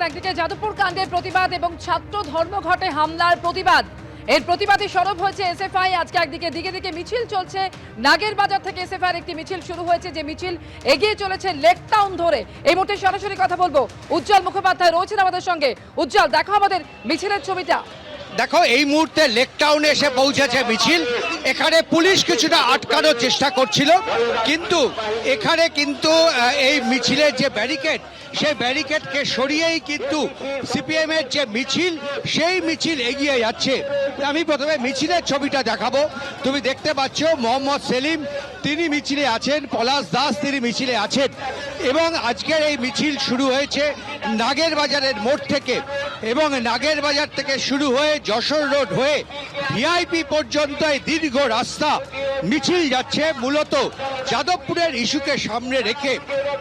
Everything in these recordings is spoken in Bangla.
একদিকে যাদবপুর কাণ্ডের প্রতিবাদ এবং ছাত্র ধর্মঘটে হামলার প্রতিবাদ, এর প্রতিবাদে সরব হয়েছে এসএফআই। আজকে একদিকে দিকে দিকে মিছিল চলছে, নাগের বাজার থেকে এসএফআই এর একটি মিছিল শুরু হয়েছে, যে মিছিল এগিয়ে চলেছে লেক টাউন ধরে। এই মুহূর্তে সরাসরি কথা বলবো, উজ্জ্বল মুখোপাধ্যায় রয়েছেন আমাদের সঙ্গে। উজ্জ্বল, দেখো আমাদের মিছিলের ছবিটা। দেখো, এই মুহূর্তে লেক টাউনে এসে পৌঁছেছে মিছিল। এখানে পুলিশ কিছুটা আটকানোর চেষ্টা করছিল, কিন্তু এখানে এই মিছিলের যে ব্যারিকেড, সেই ব্যারিকেডকে সরিয়েই কিন্তু সিপিএম এর যে মিছিল, সেই মিছিল এগিয়ে যাচ্ছে। আমি প্রথমে মিছিলের ছবিটা দেখাবো। তুমি দেখতে পাচ্ছ মোহাম্মদ সেলিম তিনি মিছিলে আছেন, পলাশ দাস তিনি মিছিলে আছেন, এবং আজকের এই মিছিল শুরু হয়েছে নাগের বাজারের মোড় থেকে, এবং নাগের বাজার থেকে শুরু হয়ে যশোর রোড হয়ে ভিআইপি পর্যন্ত এই দীর্ঘ রাস্তা মিছিল যাচ্ছে মূলত যাদবপুরের ইস্যুকে সামনে রেখে।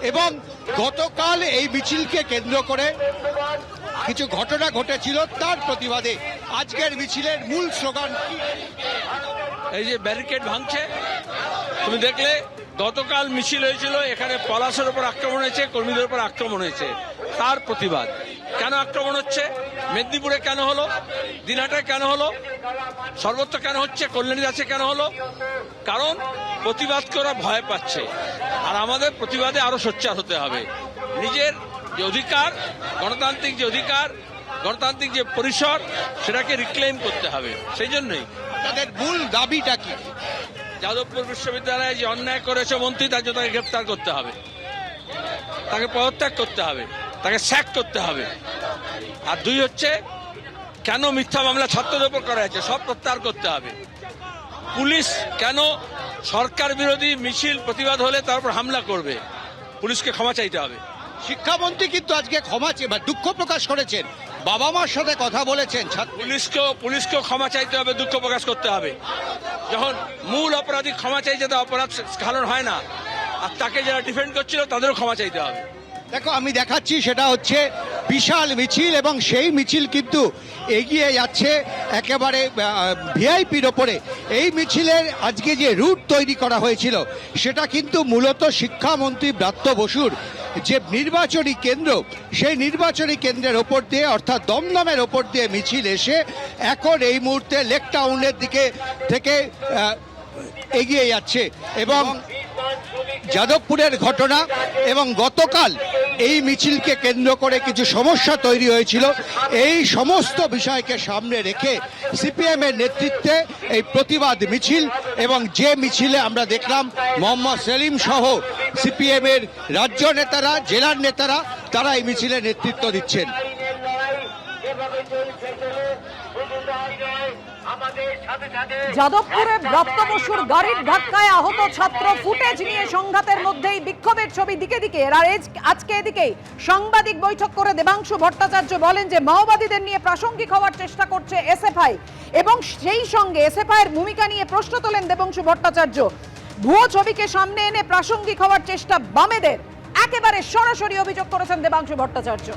এবং গতকাল এই মিছিলকে কেন্দ্র করে কিছু ঘটনা ঘটেছিল, তার প্রতিবাদে আজকের মিছিলের মূল স্লোগান এই যে ব্যারিকেড ভাঙছে। তুমি দেখলে গতকাল মিছিল হয়েছিল, এখানে পলাশের উপর আক্রমণ হয়েছে, কর্মীদের উপর আক্রমণ হয়েছে, তার প্রতিবাদ। কেন আক্রমণ হচ্ছে? মেদিনীপুরে কেন হলো? দিনহাটায় কেন হলো? সর্বত্র কেন হচ্ছে? কল্যাণী আছে কেন হলো? কারণ প্রতিবাদ করা ভয় পাচ্ছে, আর আমাদের প্রতিবাদে আরো সোচ্চার হতে হবে। নিজের যে অধিকার, গণতান্ত্রিক যে অধিকার, গণতান্ত্রিক যে পরিসর, সেটাকে রিক্লেম করতে হবে। সেই জন্যই তাদের মূল দাবিটা কি? যাদবপুর বিশ্ববিদ্যালয়ে যে অন্যায় করেছে মন্ত্রী, তার জন্য তাকে গ্রেপ্তার করতে হবে, তাকে পদত্যাগ করতে হবে, তাকে স্যাক করতে হবে। আর দুই হচ্ছে, কেন মিথ্যা মামলা ছাত্রদের উপর করা হয়েছে, সব প্রত্যাহার করতে হবে। পুলিশ কেন সরকার বিরোধী মিছিল প্রতিবাদ হলে তার উপর হামলা করবে? পুলিশকে ক্ষমা চাইতে হবে। শিক্ষামন্ত্রী কিন্তু আজকে ক্ষমা চেয়ে বা দুঃখ প্রকাশ করেছেন, বাবা মার সাথে কথা বলেছেন। পুলিশকেও ক্ষমা চাইতে হবে, দুঃখ প্রকাশ করতে হবে। যখন মূল অপরাধী ক্ষমা চাইছে, তা অপরাধ স্খলন হয় না। আর তাকে যারা ডিফেন্ড করছিল তাদেরও ক্ষমা চাইতে হবে। দেখো, আমি দেখাচ্ছি, সেটা হচ্ছে বিশাল মিছিল, এবং সেই মিছিল কিন্তু এগিয়ে যাচ্ছে একেবারে ভিআইপির ওপরে। এই মিছিলের আজকে যে রুট তৈরি করা হয়েছিল, সেটা কিন্তু মূলত শিক্ষামন্ত্রী ব্রাত্য বসুর যে নির্বাচনী কেন্দ্র, সেই নির্বাচনী কেন্দ্রের ওপর দিয়ে, অর্থাৎ দমদমের ওপর দিয়ে মিছিল এসে এখন এই মুহূর্তে লেক টাউনের দিকে থেকে এগিয়ে যাচ্ছে। এবং যাদবপুরের ঘটনা এবং গতকাল এই মিছিলকে কেন্দ্র করে কিছু সমস্যা তৈরি হয়েছিল, এই সমস্ত বিষয়কে সামনে রেখে সিপিএম এর নেতৃত্বে এই প্রতিবাদ মিছিল, এবং যে মিছিলে আমরা দেখলাম মোহাম্মদ সেলিম সহ সিপিএম এর রাজ্য নেতারা, জেলার নেতারা, তারা এই মিছিলে নেতৃত্ব দিচ্ছেন। যাদবপুরে ব্রাত্য বসুর গাড়ির ধাক্কায় আহত ছাত্র, ফুটেজ নিয়ে সংঘাতের মধ্যেই বিক্ষোভের ছবি দিকে দিকে। আর আজকে এদিকেই সাংবাদিক বৈঠক করে দেবাংশু ভট্টাচার্য বলেন যে মাওবাদীদের নিয়ে প্রাসঙ্গিক হওয়ার চেষ্টা করছে এসএফআই, এবং সেই সঙ্গে এসএফআই এর ভূমিকা নিয়ে প্রশ্ন তোলেন দেবাংশু ভট্টাচার্য। ভুয়ো ছবিকে সামনে এনে প্রাসঙ্গিক হওয়ার চেষ্টা বামেদের, একেবারে সরাসরি অভিযোগ করেছেন দেবাংশু ভট্টাচার্য।